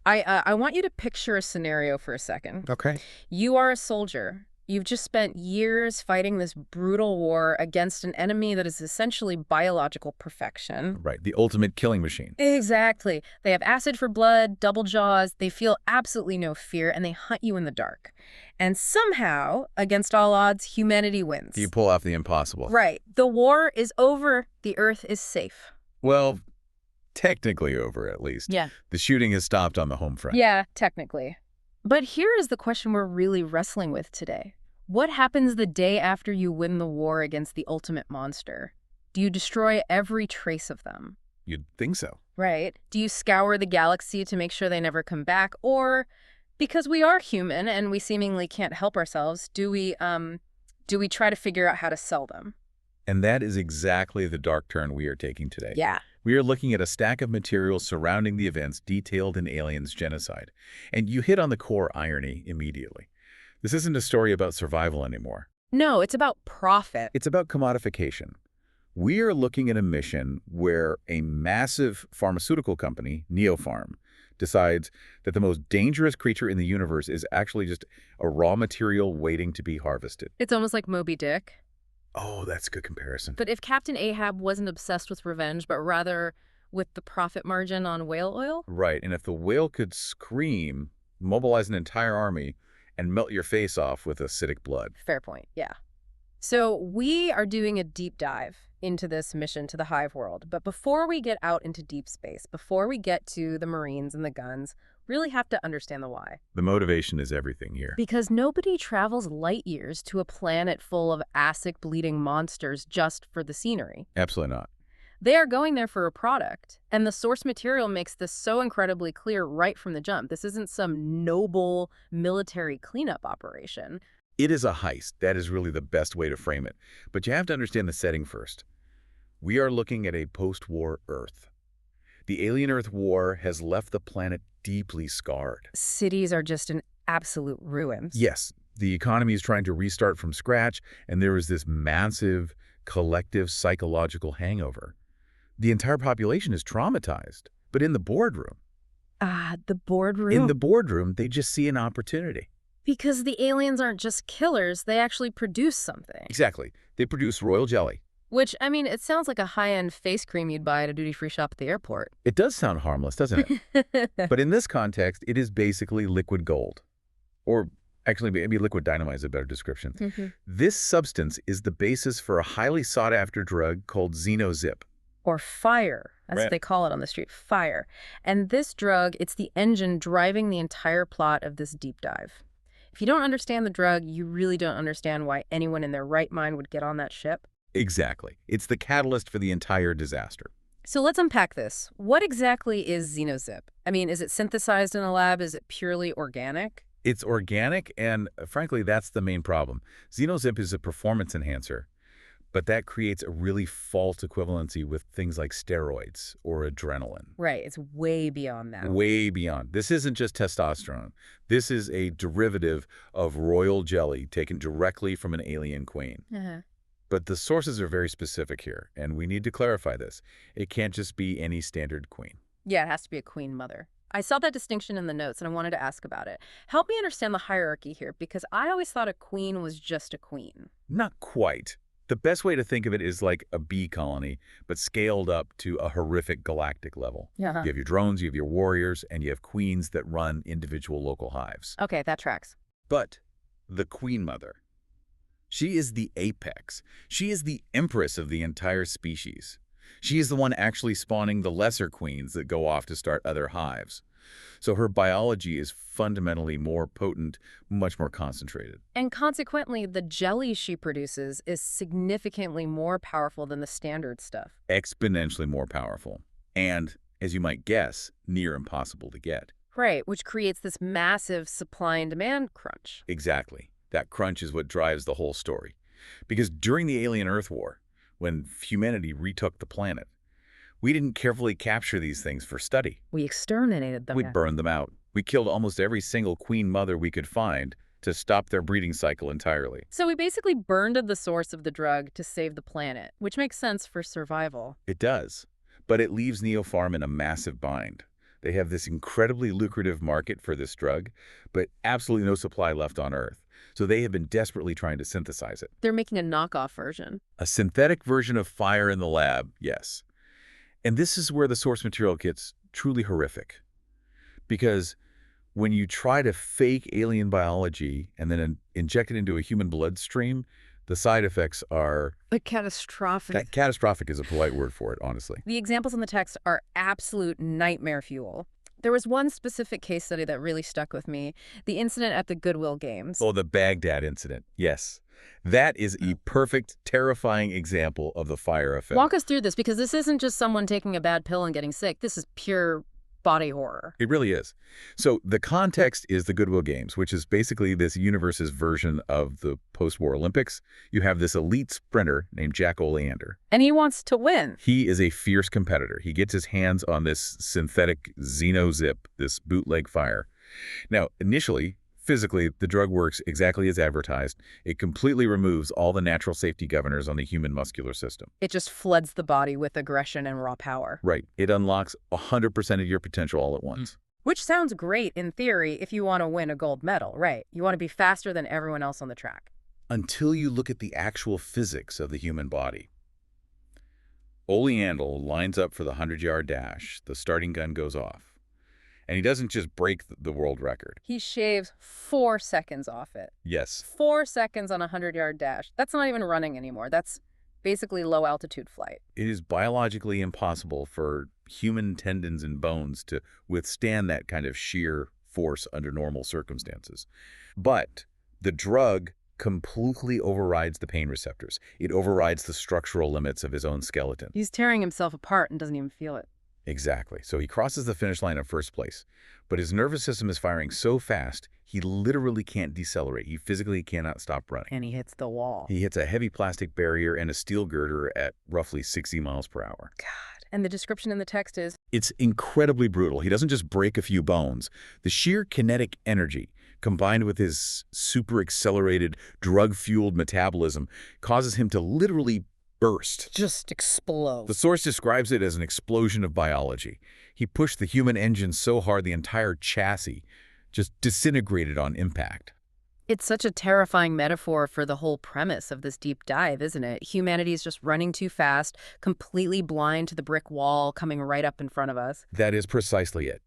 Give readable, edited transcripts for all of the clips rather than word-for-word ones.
I want you to picture a scenario for a second. Okay. You are a soldier. You've just spent years fighting this brutal war against an enemy that is essentially biological perfection. Right. The ultimate killing machine. Exactly. They have acid for blood, double jaws, they feel absolutely no fear, and they hunt you in the dark. And somehow, against all odds, humanity wins. You pull off the impossible. Right. The war is over. The Earth is safe. Well, technically over, at least. Yeah. The shooting has stopped on the home front. Yeah, technically. But here is the question we're really wrestling with today. What happens the day after you win the war against the ultimate monster? Do you destroy every trace of them? You'd think so. Right. Do you scour the galaxy to make sure they never come back? Or, because we are human and we seemingly can't help ourselves, do we try to figure out how to sell them? And that is exactly the dark turn we are taking today. Yeah. We are looking at a stack of materials surrounding the events detailed in Alien's Genocide. And you hit on the core irony immediately. This isn't a story about survival anymore. No, it's about profit. It's about commodification. We are looking at a mission where a massive pharmaceutical company, Neopharm, decides that the most dangerous creature in the universe is actually just a raw material waiting to be harvested. It's almost like Moby Dick. Oh, that's a good comparison. But if Captain Ahab wasn't obsessed with revenge, but rather with the profit margin on whale oil? Right, and if the whale could scream, mobilize an entire army, and melt your face off with acidic blood. Fair point, yeah. So we are doing a deep dive into this mission to the hive world. But before we get out into deep space, before we get to the Marines and the guns, really have to understand the why. The motivation is everything here. Because nobody travels light years to a planet full of acid-bleeding monsters just for the scenery. Absolutely not. They are going there for a product, and the source material makes this so incredibly clear right from the jump. This isn't some noble military cleanup operation. It is a heist. That is really the best way to frame it. But you have to understand the setting first. We are looking at a post-war Earth. The Alien Earth War has left the planet deeply scarred. Cities are just in absolute ruins. Yes, the economy is trying to restart from scratch, and there is this massive, collective psychological hangover. The entire population is traumatized, but in the boardroom. The boardroom? In the boardroom, they just see an opportunity. Because the aliens aren't just killers, they actually produce something. Exactly. They produce royal jelly. Which, I mean, it sounds like a high-end face cream you'd buy at a duty-free shop at the airport. It does sound harmless, doesn't it? But in this context, it is basically liquid gold. Or actually, maybe liquid dynamite is a better description. This substance is the basis for a highly sought-after drug called Xenozip. Or fire. That's what they call it on the street, fire. And this drug, it's the engine driving the entire plot of this deep dive. If you don't understand the drug, you really don't understand why anyone in their right mind would get on that ship. Exactly. It's the catalyst for the entire disaster. So let's unpack this. What exactly is Xenozip? I mean, is it synthesized in a lab? Is it purely organic? It's organic, and frankly, that's the main problem. Xenozip is a performance enhancer, but that creates a really false equivalency with things like steroids or adrenaline. Right, it's way beyond that. Way beyond. This isn't just testosterone. This is a derivative of royal jelly taken directly from an alien queen. But the sources are very specific here, and we need to clarify this. It can't just be any standard queen. Yeah, it has to be a queen mother. I saw that distinction in the notes, and I wanted to ask about it. Help me understand the hierarchy here, because I always thought a queen was just a queen. Not quite. The best way to think of it is like a bee colony, but scaled up to a horrific galactic level. You have your drones, you have your warriors, and you have queens that run individual local hives. Okay, that tracks. But the queen mother, she is the apex. She is the empress of the entire species. She is the one actually spawning the lesser queens that go off to start other hives. So her biology is fundamentally more potent, much more concentrated. And consequently, the jelly she produces is significantly more powerful than the standard stuff. Exponentially more powerful. And, as you might guess, near impossible to get. Right, which creates this massive supply and demand crunch. Exactly. That crunch is what drives the whole story. Because during the Alien Earth War, when humanity retook the planet, we didn't carefully capture these things for study. We exterminated them. We burned them out. We killed almost every single queen mother we could find to stop their breeding cycle entirely. So we basically burned the source of the drug to save the planet, which makes sense for survival. It does. But it leaves Neopharm in a massive bind. They have this incredibly lucrative market for this drug, but absolutely no supply left on Earth. So they have been desperately trying to synthesize it. They're making a knockoff version. A synthetic version of fire in the lab, yes. And this is where the source material gets truly horrific. Because when you try to fake alien biology and then inject it into a human bloodstream, the side effects are... Like catastrophic. Catastrophic is a polite word for it, honestly. The examples in the text are absolute nightmare fuel. There was one specific case study that really stuck with me, the incident at the Goodwill Games. Oh, the Baghdad incident. Yes. That is a perfect, terrifying example of the fire effect. Walk us through this, because this isn't just someone taking a bad pill and getting sick. This is pure body horror. It really is. So the context is the Goodwill Games, which is basically this universe's version of the post-war Olympics. You have this elite sprinter named Jack Oleander. And he wants to win. He is a fierce competitor. He gets his hands on this synthetic Xenozip, this bootleg fire. Now, initially, physically, the drug works exactly as advertised. It completely removes all the natural safety governors on the human muscular system. It just floods the body with aggression and raw power. Right. It unlocks 100% of your potential all at once. Which sounds great in theory if you want to win a gold medal, right? You want to be faster than everyone else on the track. Until you look at the actual physics of the human body. Oleander lines up for the 100-yard dash. The starting gun goes off. And he doesn't just break the world record. He shaves 4 seconds off it. Yes. 4 seconds on a 100-yard dash. That's not even running anymore. That's basically low-altitude flight. It is biologically impossible for human tendons and bones to withstand that kind of sheer force under normal circumstances. But the drug completely overrides the pain receptors. It overrides the structural limits of his own skeleton. He's tearing himself apart and doesn't even feel it. Exactly. So he crosses the finish line in first place, but his nervous system is firing so fast, he literally can't decelerate. He physically cannot stop running. And he hits the wall. He hits a heavy plastic barrier and a steel girder at roughly 60 miles per hour. God. And the description in the text is? It's incredibly brutal. He doesn't just break a few bones. The sheer kinetic energy, combined with his super accelerated, drug-fueled metabolism, causes him to literally burst. Just explode. The source describes it as an explosion of biology. He pushed the human engine so hard the entire chassis just disintegrated on impact. It's such a terrifying metaphor for the whole premise of this deep dive, isn't it? Humanity is just running too fast, completely blind to the brick wall coming right up in front of us. That is precisely it.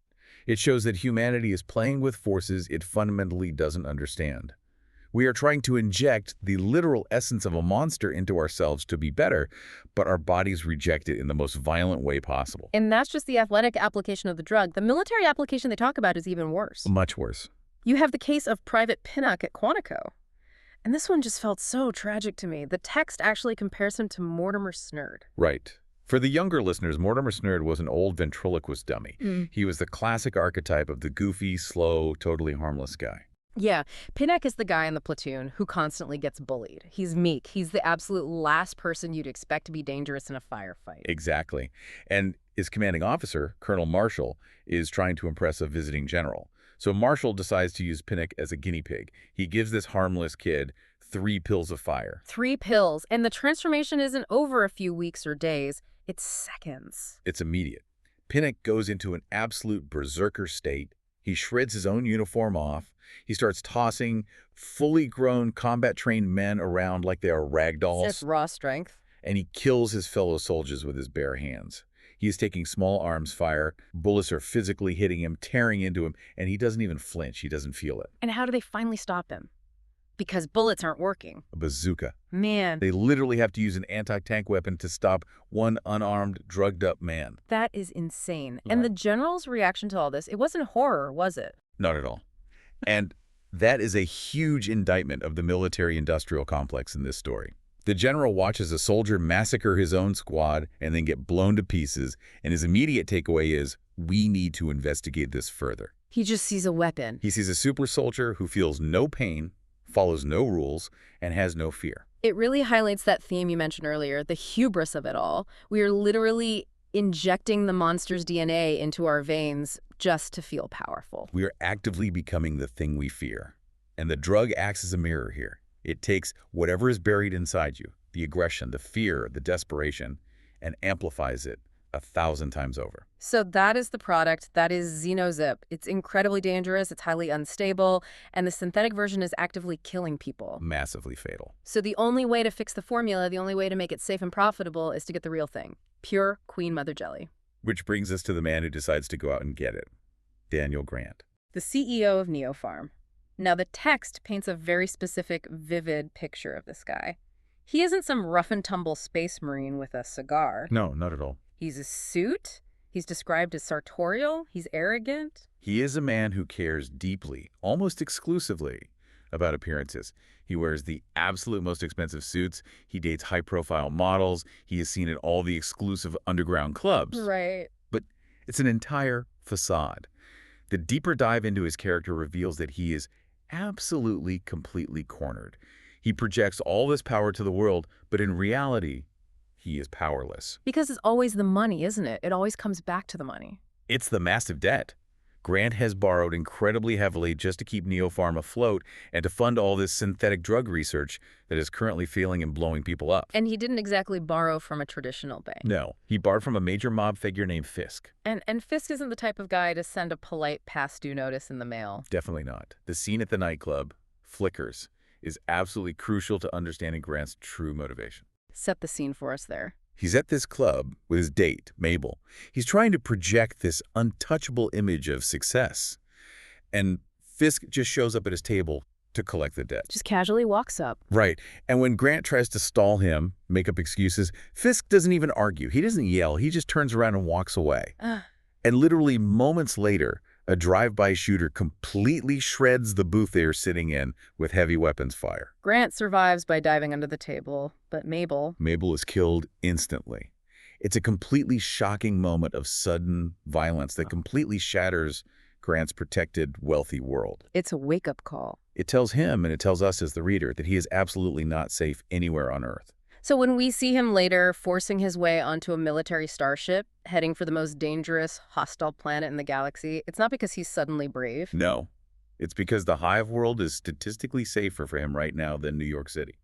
It shows that humanity is playing with forces it fundamentally doesn't understand. We are trying to inject the literal essence of a monster into ourselves to be better, but our bodies reject it in the most violent way possible. And that's just the athletic application of the drug. The military application they talk about is even worse. Much worse. You have the case of Private Pinnock at Quantico. And this one just felt so tragic to me. The text actually compares him to Mortimer Snerd. Right. For the younger listeners, Mortimer Snerd was an old ventriloquist dummy. He was the classic archetype of the goofy, slow, totally harmless guy. Yeah, Pinnock is the guy in the platoon who constantly gets bullied. He's meek. He's the absolute last person you'd expect to be dangerous in a firefight. Exactly. And his commanding officer, Colonel Marshall, is trying to impress a visiting general. So Marshall decides to use Pinnock as a guinea pig. He gives this harmless kid 3 pills of fire. 3 pills, and the transformation isn't over a few weeks or days. It's seconds. It's immediate. Pinnock goes into an absolute berserker state. He shreds his own uniform off. He starts tossing fully grown combat-trained men around like they are rag dolls. That's raw strength. And he kills his fellow soldiers with his bare hands. He is taking small arms fire. Bullets are physically hitting him, tearing into him, and he doesn't even flinch. He doesn't feel it. And how do they finally stop him? Because bullets aren't working. A bazooka. Man. They literally have to use an anti-tank weapon to stop one unarmed, drugged-up man. That is insane. Yeah. And the general's reaction to all this, it wasn't horror, was it? Not at all. And that is a huge indictment of the military-industrial complex in this story. The general watches a soldier massacre his own squad and then get blown to pieces, and his immediate takeaway is, we need to investigate this further. He just sees a weapon. He sees a super soldier who feels no pain, follows no rules, and has no fear. It really highlights that theme you mentioned earlier, the hubris of it all. We are literally injecting the monster's DNA into our veins just to feel powerful. We are actively becoming the thing we fear. And the drug acts as a mirror here. It takes whatever is buried inside you, the aggression, the fear, the desperation, and amplifies it 1,000 times over. So that is the product. That is Xenozip. It's incredibly dangerous. It's highly unstable. And the synthetic version is actively killing people. Massively fatal. So the only way to fix the formula, the only way to make it safe and profitable is to get the real thing. Pure Queen Mother jelly. Which brings us to the man who decides to go out and get it. Daniel Grant. The CEO of Neopharm. Now the text paints a very specific, vivid picture of this guy. He isn't some rough-and-tumble space marine with a cigar. No, not at all. He's a suit. He's described as sartorial. He's arrogant. He is a man who cares deeply, almost exclusively, about appearances. He wears the absolute most expensive suits. He dates high-profile models. He is seen at all the exclusive underground clubs. Right. But it's an entire facade. The deeper dive into his character reveals that he is absolutely, completely cornered. He projects all this power to the world, but in reality, he is powerless. Because it's always the money, isn't it? It always comes back to the money. It's the massive debt. Grant has borrowed incredibly heavily just to keep Neopharm afloat and to fund all this synthetic drug research that is currently failing and blowing people up. And he didn't exactly borrow from a traditional bank. No, he borrowed from a major mob figure named Fisk. And Fisk isn't the type of guy to send a polite past due notice in the mail. Definitely not. The scene at the nightclub, Flickers, is absolutely crucial to understanding Grant's true motivation. Set the scene for us there. He's at this club with his date, Mabel. He's trying to project this untouchable image of success. And Fisk just shows up at his table to collect the debt. Just casually walks up. Right. And when Grant tries to stall him, make up excuses, Fisk doesn't even argue. He doesn't yell. He just turns around and walks away. And literally moments later, a drive-by shooter completely shreds the booth they are sitting in with heavy weapons fire. Grant survives by diving under the table, but Mabel is killed instantly. It's a completely shocking moment of sudden violence that completely shatters Grant's protected, wealthy world. It's a wake-up call. It tells him, and it tells us as the reader, that he is absolutely not safe anywhere on Earth. So when we see him later forcing his way onto a military starship, heading for the most dangerous, hostile planet in the galaxy, it's not because he's suddenly brave. No. It's because the hive world is statistically safer for him right now than New York City.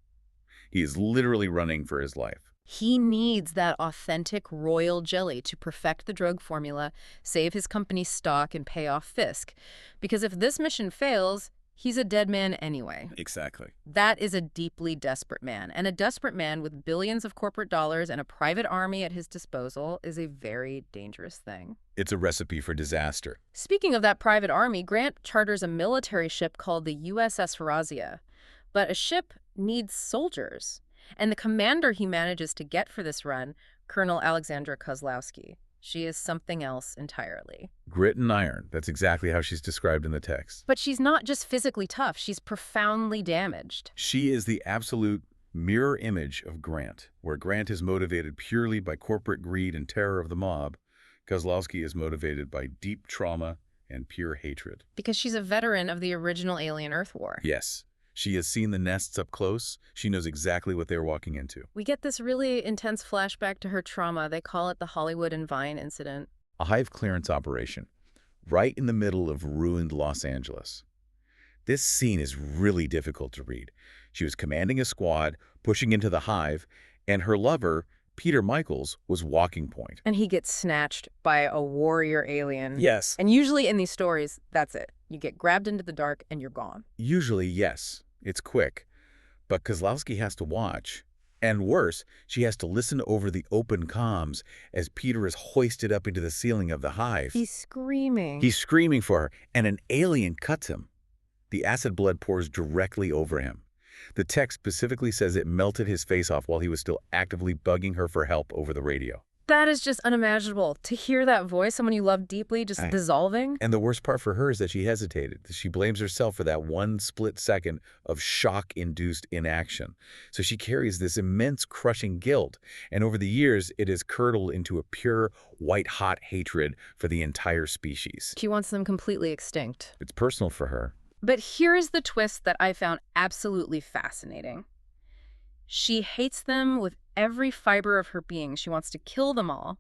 He is literally running for his life. He needs that authentic royal jelly to perfect the drug formula, save his company's stock, and pay off Fisk. Because if this mission fails, he's a dead man anyway. Exactly. That is a deeply desperate man. And a desperate man with billions of corporate dollars and a private army at his disposal is a very dangerous thing. It's a recipe for disaster. Speaking of that private army, Grant charters a military ship called the USS Razia. But a ship needs soldiers. And the commander he manages to get for this run, Colonel Alexandra Kozlowski, she is something else entirely. Grit and iron. That's exactly how she's described in the text. But she's not just physically tough. She's profoundly damaged. She is the absolute mirror image of Grant. Where Grant is motivated purely by corporate greed and terror of the mob, Kozlowski is motivated by deep trauma and pure hatred. Because she's a veteran of the original Alien Earth War. Yes. She has seen the nests up close. She knows exactly what they're walking into. We get this really intense flashback to her trauma. They call it the Hollywood and Vine incident. A hive clearance operation, right in the middle of ruined Los Angeles. This scene is really difficult to read. She was commanding a squad, pushing into the hive, and her lover, Peter Michaels, was walking point. And he gets snatched by a warrior alien. Yes. And usually in these stories, that's it. You get grabbed into the dark and you're gone. Usually, yes. It's quick. But Kozlowski has to watch. And worse, she has to listen over the open comms as Peter is hoisted up into the ceiling of the hive. He's screaming. He's screaming for her, and an alien cuts him. The acid blood pours directly over him. The text specifically says it melted his face off while he was still actively bugging her for help over the radio. That is just unimaginable. To hear that voice, someone you love deeply, just dissolving. And the worst part for her is that she hesitated. She blames herself for that one split second of shock-induced inaction. So she carries this immense crushing guilt. And over the years, it has curdled into a pure, white-hot hatred for the entire species. She wants them completely extinct. It's personal for her. But here is the twist that I found absolutely fascinating. She hates them with every fiber of her being. She wants to kill them all.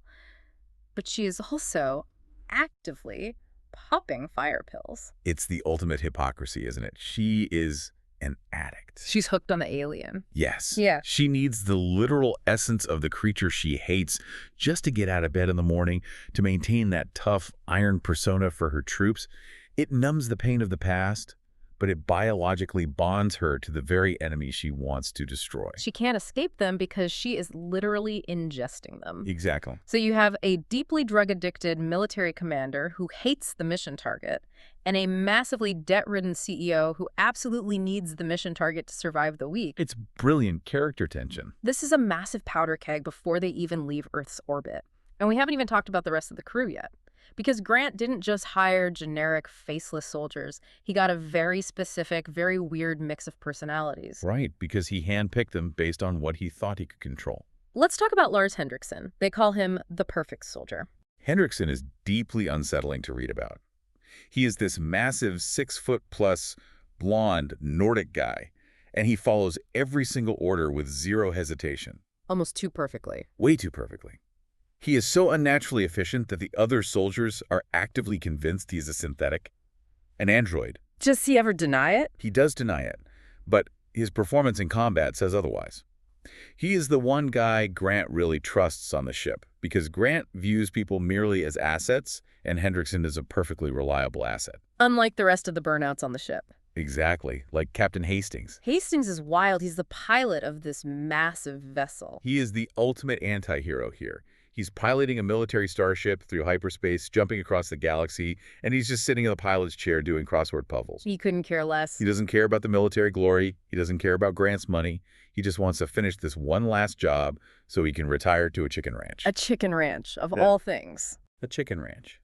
But she is also actively popping fire pills. It's the ultimate hypocrisy, isn't it? She is an addict. She's hooked on the alien. Yes. Yeah. She needs the literal essence of the creature she hates just to get out of bed in the morning, to maintain that tough, iron persona for her troops. It numbs the pain of the past, but it biologically bonds her to the very enemy she wants to destroy. She can't escape them because she is literally ingesting them. Exactly. So you have a deeply drug-addicted military commander who hates the mission target, and a massively debt-ridden CEO who absolutely needs the mission target to survive the week. It's brilliant character tension. This is a massive powder keg before they even leave Earth's orbit. And we haven't even talked about the rest of the crew yet. Because Grant didn't just hire generic, faceless soldiers. He got a very specific, very weird mix of personalities. Right, because he handpicked them based on what he thought he could control. Let's talk about Lars Henriksen. They call him the perfect soldier. Henriksen is deeply unsettling to read about. He is this massive 6-foot-plus, blonde, Nordic guy, and he follows every single order with zero hesitation. Almost too perfectly. Way too perfectly. He is so unnaturally efficient that the other soldiers are actively convinced he is a synthetic, an android. Does he ever deny it? He does deny it, but his performance in combat says otherwise. He is the one guy Grant really trusts on the ship, because Grant views people merely as assets, and Henriksen is a perfectly reliable asset. Unlike the rest of the burnouts on the ship. Exactly, like Captain Hastings. Hastings is wild. He's the pilot of this massive vessel. He is the ultimate anti-hero here. He's piloting a military starship through hyperspace, jumping across the galaxy, and he's just sitting in the pilot's chair doing crossword puzzles. He couldn't care less. He doesn't care about the military glory. He doesn't care about Grant's money. He just wants to finish this one last job so he can retire to a chicken ranch. A chicken ranch, of all things. A chicken ranch.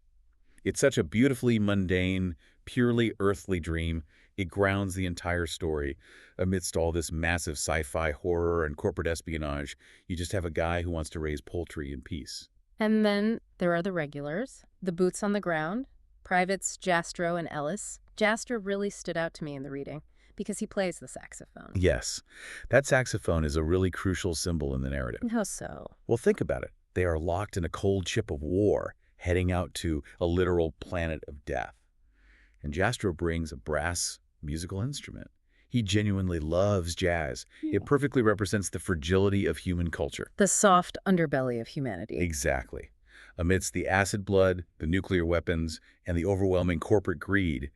It's such a beautifully mundane, purely earthly dream. It grounds the entire story. Amidst all this massive sci-fi horror and corporate espionage, you just have a guy who wants to raise poultry in peace. And then there are the regulars, the boots on the ground, Privates Jastrow and Ellis. Jastrow really stood out to me in the reading because he plays the saxophone. Yes, that saxophone is a really crucial symbol in the narrative. How so? Well, think about it. They are locked in a cold ship of war, heading out to a literal planet of death. And Jastrow brings a brass musical instrument. He genuinely loves jazz. It perfectly represents the fragility of human culture. The soft underbelly of humanity. Exactly. Amidst the acid blood, the nuclear weapons, and the overwhelming corporate greed,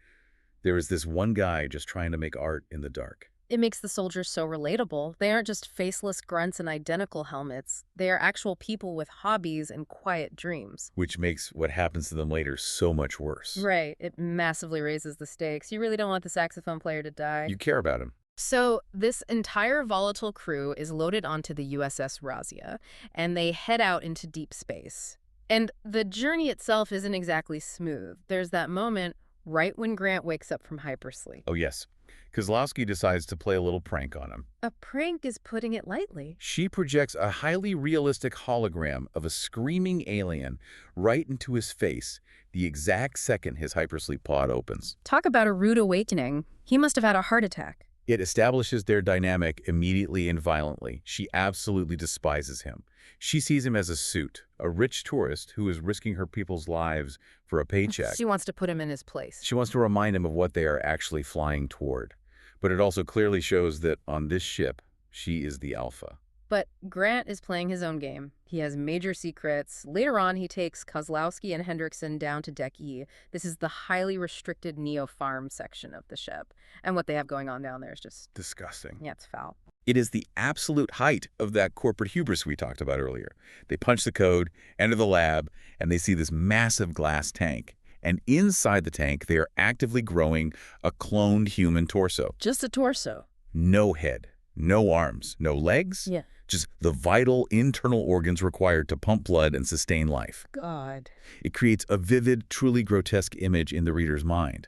there is this one guy just trying to make art in the dark. It makes the soldiers so relatable. They aren't just faceless grunts and identical helmets. They are actual people with hobbies and quiet dreams. Which makes what happens to them later so much worse. Right. It massively raises the stakes. You really don't want the saxophone player to die. You care about him. So this entire volatile crew is loaded onto the USS Razia, and they head out into deep space. And the journey itself isn't exactly smooth. There's that moment right when Grant wakes up from hypersleep. Oh, yes. Kozlowski decides to play a little prank on him. A prank is putting it lightly. She projects a highly realistic hologram of a screaming alien right into his face the exact second his hypersleep pod opens. Talk about a rude awakening. He must have had a heart attack. It establishes their dynamic immediately and violently. She absolutely despises him. She sees him as a suit, a rich tourist who is risking her people's lives for a paycheck. She wants to put him in his place. She wants to remind him of what they are actually flying toward. But it also clearly shows that on this ship, she is the alpha. But Grant is playing his own game. He has major secrets. Later on, he takes Kozlowski and Henriksen down to Deck E. This is the highly restricted Neo-Farm section of the ship. And what they have going on down there is just disgusting. Yeah, it's foul. It is the absolute height of that corporate hubris we talked about earlier. They punch the code, enter the lab, and they see this massive glass tank. And inside the tank, they are actively growing a cloned human torso. Just a torso. No head, no arms, no legs. Yeah. Just the vital internal organs required to pump blood and sustain life. God. It creates a vivid, truly grotesque image in the reader's mind.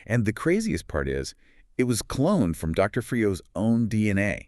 And the craziest part is, it was cloned from Dr. Frio's own DNA.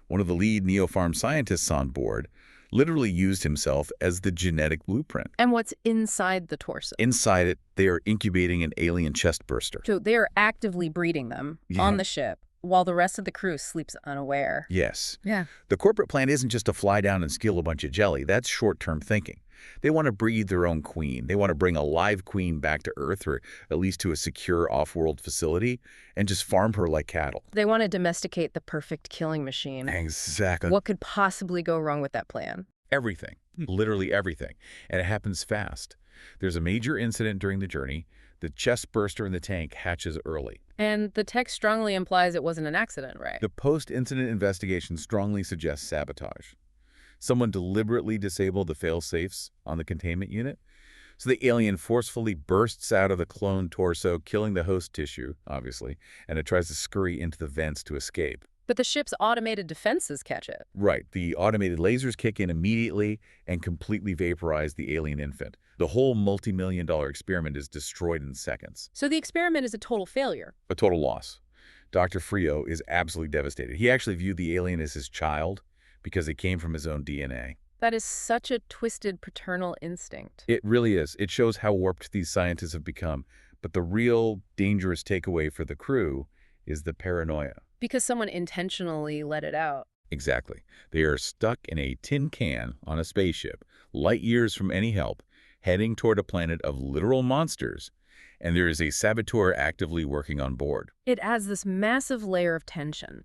One of the lead Neo-Farm scientists on board literally used himself as the genetic blueprint. And what's inside the torso? Inside it, they are incubating an alien chest burster. So they are actively breeding them on the ship, while the rest of the crew sleeps unaware. Yes. Yeah. The corporate plan isn't just to fly down and steal a bunch of jelly. That's short-term thinking. They want to breed their own queen. They want to bring a live queen back to Earth, or at least to a secure off-world facility, and just farm her like cattle. They want to domesticate the perfect killing machine. Exactly. What could possibly go wrong with that plan? Everything. Literally everything. And it happens fast. There's a major incident during the journey. The chest burster in the tank hatches early. And the text strongly implies it wasn't an accident, right? The post-incident investigation strongly suggests sabotage. Someone deliberately disabled the fail-safes on the containment unit, so the alien forcefully bursts out of the cloned torso, killing the host tissue, obviously, and it tries to scurry into the vents to escape. But the ship's automated defenses catch it. Right. The automated lasers kick in immediately and completely vaporize the alien infant. The whole multi-million-dollar experiment is destroyed in seconds. So the experiment is a total failure. A total loss. Dr. Frio is absolutely devastated. He actually viewed the alien as his child because it came from his own DNA. That is such a twisted paternal instinct. It really is. It shows how warped these scientists have become. But the real dangerous takeaway for the crew is the paranoia. Because someone intentionally let it out. Exactly. They are stuck in a tin can on a spaceship, light years from any help, heading toward a planet of literal monsters, and there is a saboteur actively working on board. It adds this massive layer of tension.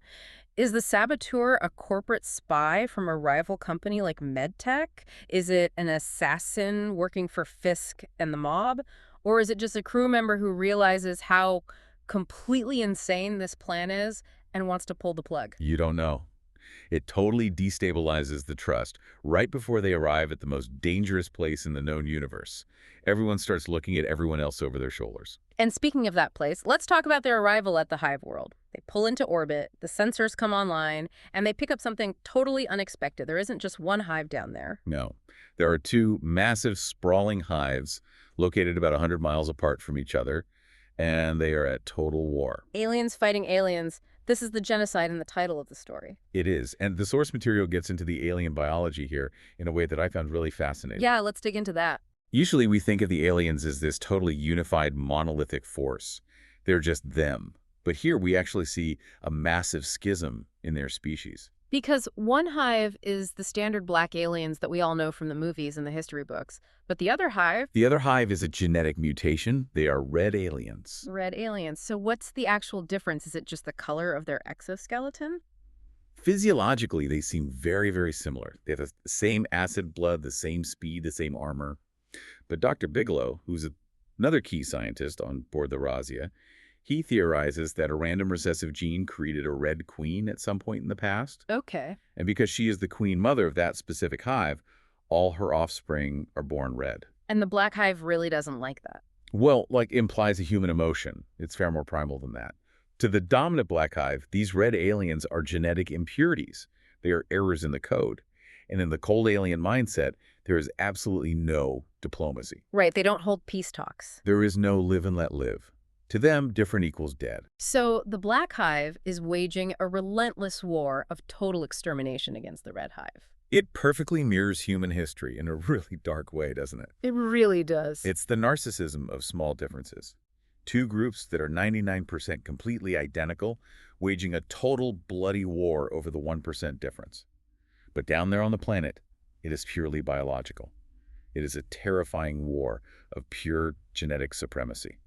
Is the saboteur a corporate spy from a rival company like MedTech? Is it an assassin working for Fisk and the mob? Or is it just a crew member who realizes how completely insane this plan is and wants to pull the plug? You don't know. It totally destabilizes the trust right before they arrive at the most dangerous place in the known universe. Everyone starts looking at everyone else over their shoulders. And speaking of that place, let's talk about their arrival at the Hive world. They pull into orbit, the sensors come online, and they pick up something totally unexpected. There isn't just one hive down there. No. There are two massive, sprawling hives located about 100 miles apart from each other, and they are at total war. Aliens fighting aliens. This is the genocide in the title of the story. It is, and the source material gets into the alien biology here in a way that I found really fascinating. Yeah, let's dig into that. Usually we think of the aliens as this totally unified monolithic force. They're just them. But here we actually see a massive schism in their species. Because one hive is the standard black aliens that we all know from the movies and the history books. But the other hive... The other hive is a genetic mutation. They are red aliens. Red aliens. So what's the actual difference? Is it just the color of their exoskeleton? Physiologically, they seem very, very similar. They have the same acid blood, the same speed, the same armor. But Dr. Bigelow, who's another key scientist on board the Razia, he theorizes that a random recessive gene created a red queen at some point in the past. Okay. And because she is the queen mother of that specific hive, all her offspring are born red. And the black hive really doesn't like that. Well, like implies a human emotion. It's far more primal than that. To the dominant black hive, these red aliens are genetic impurities. They are errors in the code. And in the cold alien mindset, there is absolutely no diplomacy. Right, they don't hold peace talks. There is no live and let live. To them, different equals dead. So the black hive is waging a relentless war of total extermination against the red hive. It perfectly mirrors human history in a really dark way, doesn't it? It really does. It's the narcissism of small differences. Two groups that are 99% completely identical, waging a total bloody war over the 1% difference. But down there on the planet, it is purely biological. It is a terrifying war of pure genetic supremacy.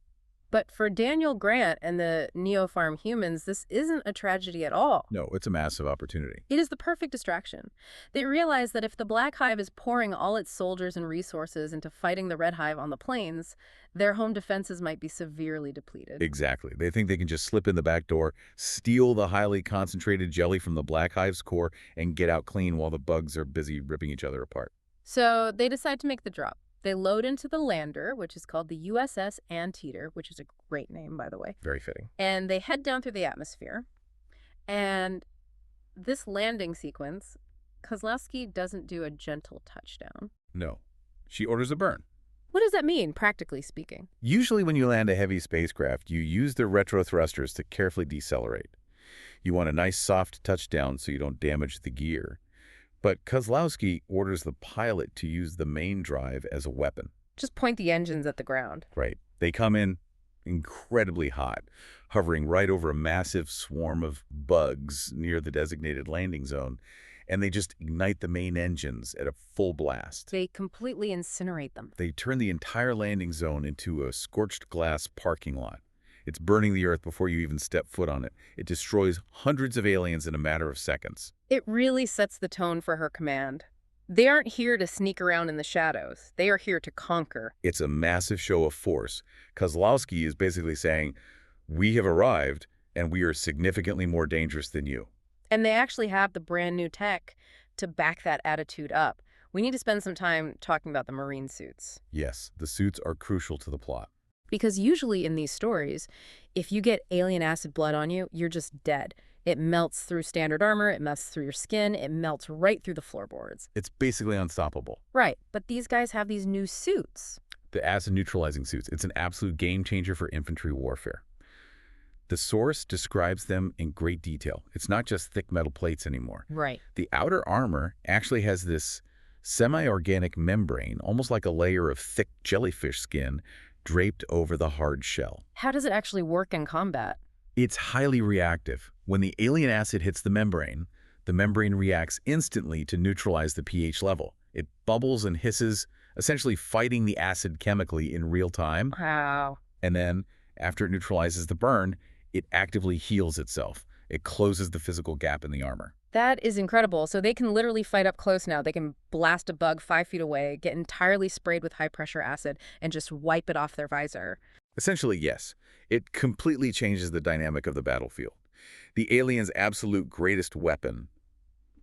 But for Daniel Grant and the Neopharm humans, this isn't a tragedy at all. No, it's a massive opportunity. It is the perfect distraction. They realize that if the black hive is pouring all its soldiers and resources into fighting the red hive on the plains, their home defenses might be severely depleted. Exactly. They think they can just slip in the back door, steal the highly concentrated jelly from the black hive's core, and get out clean while the bugs are busy ripping each other apart. So they decide to make the drop. They load into the lander, which is called the USS Anteater, which is a great name, by the way. Very fitting. And they head down through the atmosphere. And this landing sequence, Kozlowski doesn't do a gentle touchdown. No. She orders a burn. What does that mean, practically speaking? Usually when you land a heavy spacecraft, you use the retro thrusters to carefully decelerate. You want a nice soft touchdown so you don't damage the gear. But Kozlowski orders the pilot to use the main drive as a weapon. Just point the engines at the ground. Right. They come in incredibly hot, hovering right over a massive swarm of bugs near the designated landing zone. and they just ignite the main engines at a full blast. They completely incinerate them. They turn the entire landing zone into a scorched glass parking lot. It's burning the Earth before you even step foot on it. It destroys hundreds of aliens in a matter of seconds. It really sets the tone for her command. They aren't here to sneak around in the shadows. They are here to conquer. It's a massive show of force. Kozlowski is basically saying, we have arrived, and we are significantly more dangerous than you. And they actually have the brand new tech to back that attitude up. We need to spend some time talking about the marine suits. Yes, the suits are crucial to the plot. Because usually in these stories, if you get alien acid blood on you, you're just dead. It melts through standard armor, it melts through your skin, it melts right through the floorboards. It's basically unstoppable. Right, but these guys have these new suits. The acid-neutralizing suits, it's an absolute game changer for infantry warfare. The source describes them in great detail. It's not just thick metal plates anymore. Right. The outer armor actually has this semi-organic membrane, almost like a layer of thick jellyfish skin draped over the hard shell. How does it actually work in combat? It's highly reactive. When the alien acid hits the membrane reacts instantly to neutralize the pH level. It bubbles and hisses, essentially fighting the acid chemically in real time. Wow. And then, after it neutralizes the burn, it actively heals itself. It closes the physical gap in the armor. That is incredible. So they can literally fight up close now. They can blast a bug 5 feet away, get entirely sprayed with high-pressure acid, and just wipe it off their visor. Essentially, yes. It completely changes the dynamic of the battlefield. The aliens' absolute greatest weapon,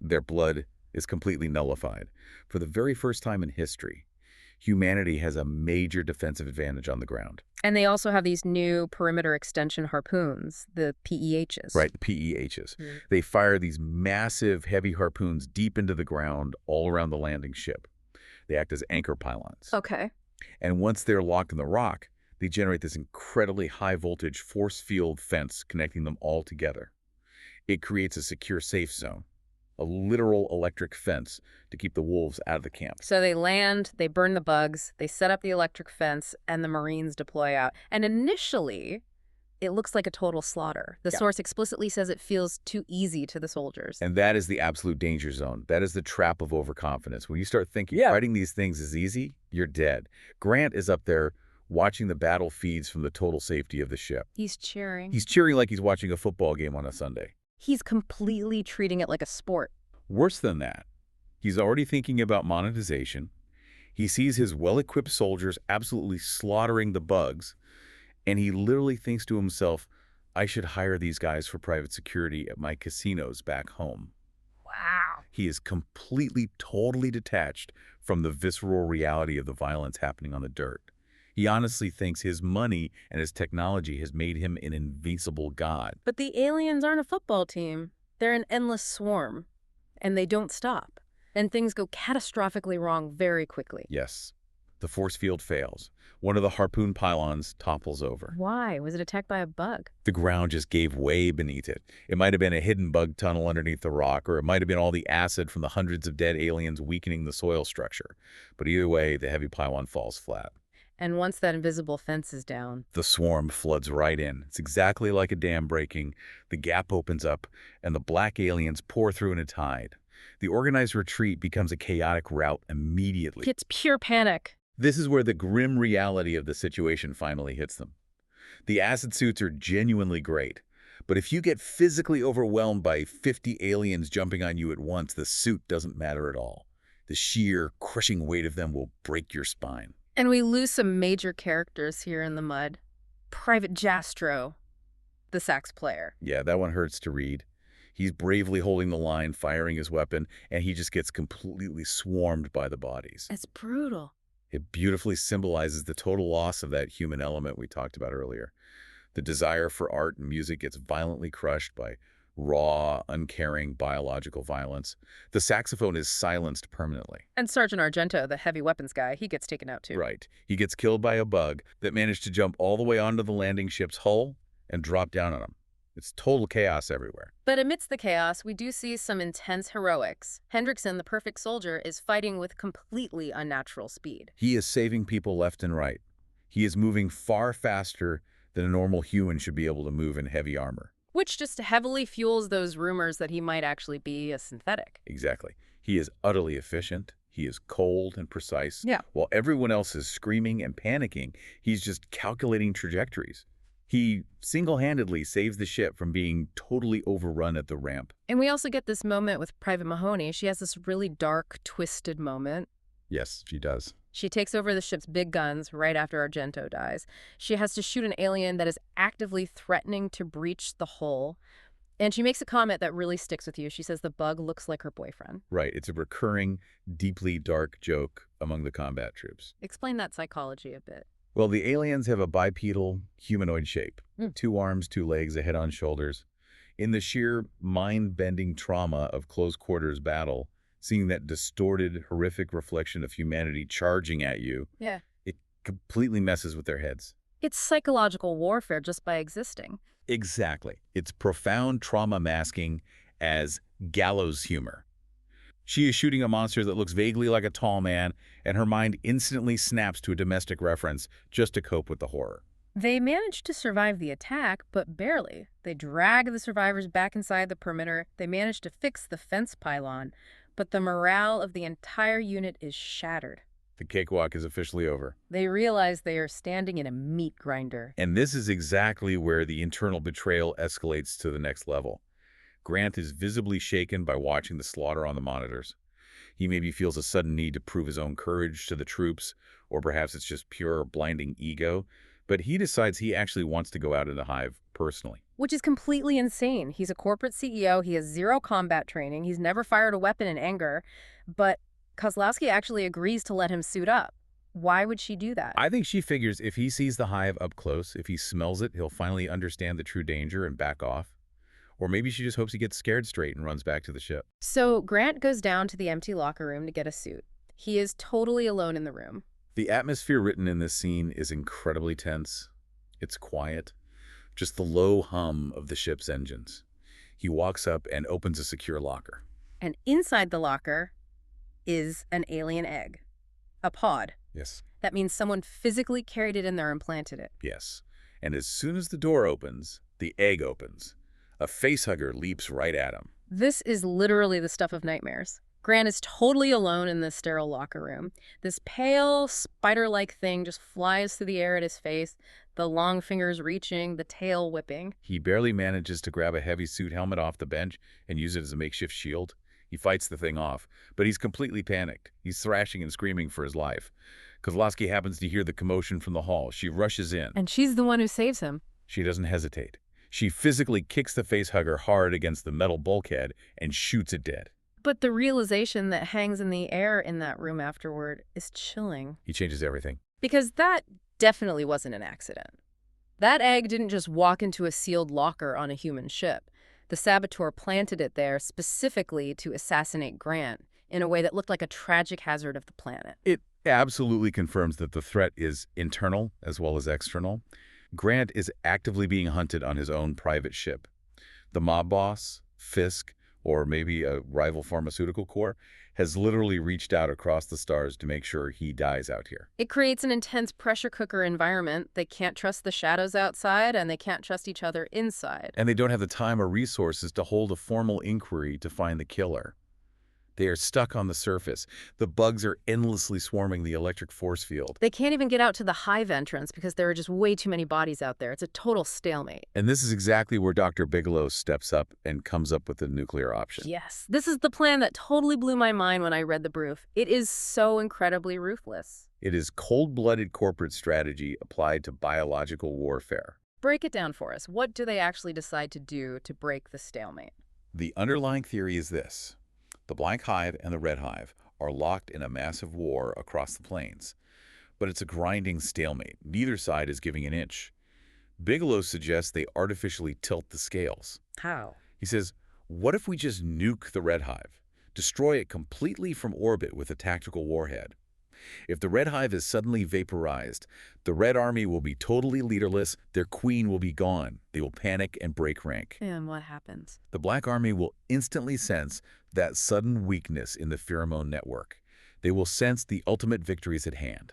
their blood, is completely nullified. For the very first time in history, humanity has a major defensive advantage on the ground. And they also have these new perimeter extension harpoons, the PEHs. Right, the PEHs. They fire these massive, heavy harpoons deep into the ground all around the landing ship. They act as anchor pylons. Okay. And once they're locked in the rock, they generate this incredibly high-voltage force field fence connecting them all together. It creates a secure safe zone, a literal electric fence to keep the wolves out of the camp. So they land, they burn the bugs, they set up the electric fence, and the Marines deploy out. And initially, it looks like a total slaughter. The source explicitly says it feels too easy to the soldiers. And that is the absolute danger zone. That is the trap of overconfidence. When you start thinking fighting these things is easy, you're dead. Grant is up there watching the battle feeds from the total safety of the ship. He's cheering. He's cheering like he's watching a football game on a Sunday. He's completely treating it like a sport. Worse than that, he's already thinking about monetization. He sees his well-equipped soldiers absolutely slaughtering the bugs, and he literally thinks to himself, I should hire these guys for private security at my casinos back home. Wow. He is completely, totally detached from the visceral reality of the violence happening on the dirt. He honestly thinks his money and his technology has made him an invincible god. But the aliens aren't a football team. They're an endless swarm. And they don't stop. And things go catastrophically wrong very quickly. Yes. The force field fails. One of the harpoon pylons topples over. Why? Was it attacked by a bug? The ground just gave way beneath it. It might have been a hidden bug tunnel underneath the rock, or it might have been all the acid from the hundreds of dead aliens weakening the soil structure. But either way, the heavy pylon falls flat. And once that invisible fence is down, the swarm floods right in. It's exactly like a dam breaking. The gap opens up, and the black aliens pour through in a tide. The organized retreat becomes a chaotic rout immediately. It's pure panic. This is where the grim reality of the situation finally hits them. The acid suits are genuinely great, but if you get physically overwhelmed by 50 aliens jumping on you at once, the suit doesn't matter at all. The sheer, crushing weight of them will break your spine. And we lose some major characters here in the mud. Private Jastro, the sax player. Yeah, that one hurts to read. He's bravely holding the line, firing his weapon, and he just gets completely swarmed by the bodies. It's brutal. It beautifully symbolizes the total loss of that human element we talked about earlier. The desire for art and music gets violently crushed by raw, uncaring biological violence. The saxophone is silenced permanently. And Sergeant Argento, the heavy weapons guy, he gets taken out too. Right. He gets killed by a bug that managed to jump all the way onto the landing ship's hull and drop down on him. It's total chaos everywhere. But amidst the chaos, we do see some intense heroics. Hendrickson, the perfect soldier, is fighting with completely unnatural speed. He is saving people left and right. He is moving far faster than a normal human should be able to move in heavy armor. Which just heavily fuels those rumors that he might actually be a synthetic. Exactly. He is utterly efficient. He is cold and precise. Yeah. While everyone else is screaming and panicking, he's just calculating trajectories. He single-handedly saves the ship from being totally overrun at the ramp. And we also get this moment with Private Mahoney. She has this really dark, twisted moment. Yes, she does. She takes over the ship's big guns right after Argento dies. She has to shoot an alien that is actively threatening to breach the hull. And she makes a comment that really sticks with you. She says the bug looks like her boyfriend. Right. It's a recurring, deeply dark joke among the combat troops. Explain that psychology a bit. Well, the aliens have a bipedal, humanoid shape. 2 arms, 2 legs, a head on shoulders. In the sheer mind-bending trauma of close-quarters battle, seeing that distorted, horrific reflection of humanity charging at you, it completely messes with their heads. It's psychological warfare just by existing. Exactly. It's profound trauma masking as gallows humor. She is shooting a monster that looks vaguely like a tall man, and her mind instantly snaps to a domestic reference just to cope with the horror. They manage to survive the attack, but barely. They drag the survivors back inside the perimeter. They manage to fix the fence pylon, but the morale of the entire unit is shattered. The cakewalk is officially over. They realize they are standing in a meat grinder. And this is exactly where the internal betrayal escalates to the next level. Grant is visibly shaken by watching the slaughter on the monitors. He maybe feels a sudden need to prove his own courage to the troops, or perhaps it's just pure blinding ego, but he decides he actually wants to go out in the hive personally. Which is completely insane. He's a corporate CEO, he has 0 combat training, he's never fired a weapon in anger, but Kozlowski actually agrees to let him suit up. Why would she do that? I think she figures if he sees the hive up close, if he smells it, he'll finally understand the true danger and back off. Or maybe she just hopes he gets scared straight and runs back to the ship. So Grant goes down to the empty locker room to get a suit. He is totally alone in the room. The atmosphere written in this scene is incredibly tense. It's quiet. Just the low hum of the ship's engines. He walks up and opens a secure locker. And inside the locker is an alien egg. A pod. Yes. That means someone physically carried it in there and planted it. Yes. And as soon as the door opens, the egg opens. A facehugger leaps right at him. This is literally the stuff of nightmares. Grant is totally alone in this sterile locker room. This pale, spider-like thing just flies through the air at his face, the long fingers reaching, the tail whipping. He barely manages to grab a heavy suit helmet off the bench and use it as a makeshift shield. He fights the thing off, but he's completely panicked. He's thrashing and screaming for his life. Kozlowski happens to hear the commotion from the hall. She rushes in. And she's the one who saves him. She doesn't hesitate. She physically kicks the facehugger hard against the metal bulkhead and shoots it dead. But the realization that hangs in the air in that room afterward is chilling. He changes everything. Because that definitely wasn't an accident. That egg didn't just walk into a sealed locker on a human ship. The saboteur planted it there specifically to assassinate Grant in a way that looked like a tragic hazard of the planet. It absolutely confirms that the threat is internal as well as external. Grant is actively being hunted on his own private ship. The mob boss, Fisk, or maybe a rival pharmaceutical corps, has literally reached out across the stars to make sure he dies out here. It creates an intense pressure cooker environment. They can't trust the shadows outside, and they can't trust each other inside. And they don't have the time or resources to hold a formal inquiry to find the killer. They are stuck on the surface. The bugs are endlessly swarming the electric force field. They can't even get out to the hive entrance because there are just way too many bodies out there. It's a total stalemate. And this is exactly where Dr. Bigelow steps up and comes up with the nuclear option. Yes, this is the plan that totally blew my mind when I read the brief. It is so incredibly ruthless. It is cold-blooded corporate strategy applied to biological warfare. Break it down for us. What do they actually decide to do to break the stalemate? The underlying theory is this. The Black Hive and the Red Hive are locked in a massive war across the plains. But it's a grinding stalemate. Neither side is giving an inch. Bigelow suggests they artificially tilt the scales. How? He says, what if we just nuke the Red Hive? Destroy it completely from orbit with a tactical warhead. If the Red Hive is suddenly vaporized, the Red Army will be totally leaderless, their queen will be gone. They will panic and break rank. And what happens? The Black Army will instantly sense that sudden weakness in the pheromone network. They will sense the ultimate victory is at hand.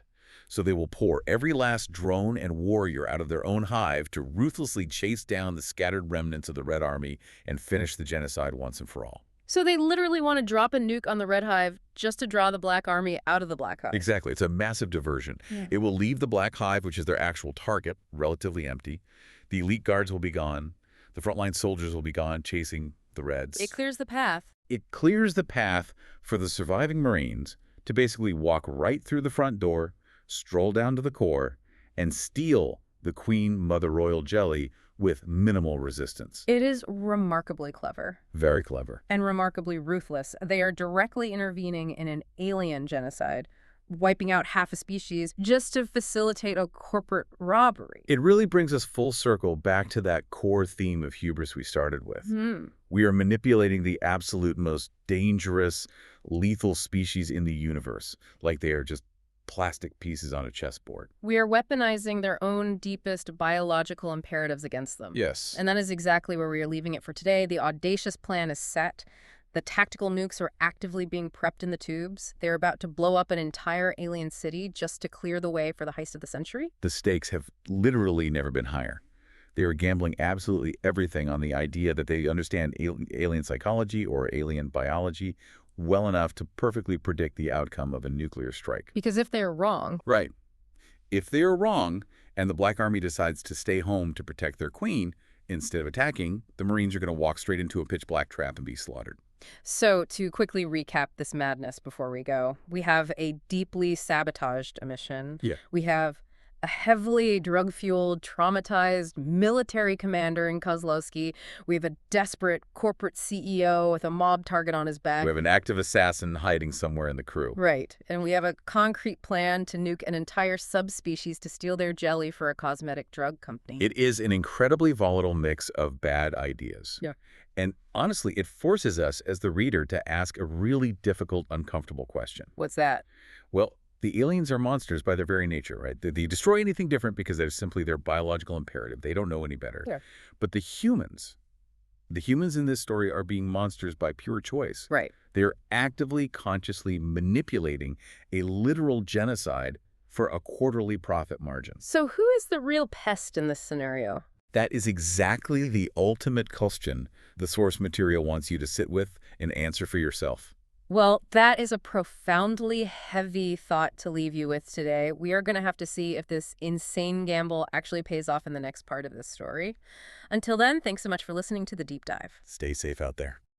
So they will pour every last drone and warrior out of their own hive to ruthlessly chase down the scattered remnants of the Red Army and finish the genocide once and for all. So they literally want to drop a nuke on the Red Hive just to draw the Black Army out of the Black Hive. Exactly. It's a massive diversion. Yeah. It will leave the Black Hive, which is their actual target, relatively empty. The elite guards will be gone. The frontline soldiers will be gone chasing the Reds. It clears the path. It clears the path for the surviving Marines to basically walk right through the front door, stroll down to the core, and steal the Queen Mother Royal jelly with minimal resistance. It is remarkably clever. Very clever. And remarkably ruthless. They are directly intervening in an alien genocide, wiping out half a species just to facilitate a corporate robbery. It really brings us full circle back to that core theme of hubris we started with. We are manipulating the absolute most dangerous, lethal species in the universe, like they are just plastic pieces on a chessboard. We are weaponizing their own deepest biological imperatives against them. Yes. And that is exactly where we are leaving it for today. The audacious plan is set. The tactical nukes are actively being prepped in the tubes. They're about to blow up an entire alien city just to clear the way for the heist of the century. The stakes have literally never been higher. They are gambling absolutely everything on the idea that they understand alien psychology or alien biology well enough to perfectly predict the outcome of a nuclear strike. Because if they're wrong... Right. If they're wrong and the Black Army decides to stay home to protect their queen, instead of attacking, the Marines are going to walk straight into a pitch-black trap and be slaughtered. So, to quickly recap this madness before we go, we have a deeply sabotaged mission. Yeah. We have a heavily drug-fueled, traumatized military commander in Kozlowski. We have a desperate corporate CEO with a mob target on his back. We have an active assassin hiding somewhere in the crew. Right. And we have a concrete plan to nuke an entire subspecies to steal their jelly for a cosmetic drug company. It is an incredibly volatile mix of bad ideas. Yeah. And honestly, it forces us as the reader to ask a really difficult, uncomfortable question. What's that? Well, the aliens are monsters by their very nature, right? They destroy anything different because they're simply their biological imperative. They don't know any better. Yeah. But the humans in this story are being monsters by pure choice. Right. They are actively, consciously manipulating a literal genocide for a quarterly profit margin. So who is the real pest in this scenario? That is exactly the ultimate question the source material wants you to sit with and answer for yourself. Well, that is a profoundly heavy thought to leave you with today. We are going to have to see if this insane gamble actually pays off in the next part of this story. Until then, thanks so much for listening to The Deep Dive. Stay safe out there.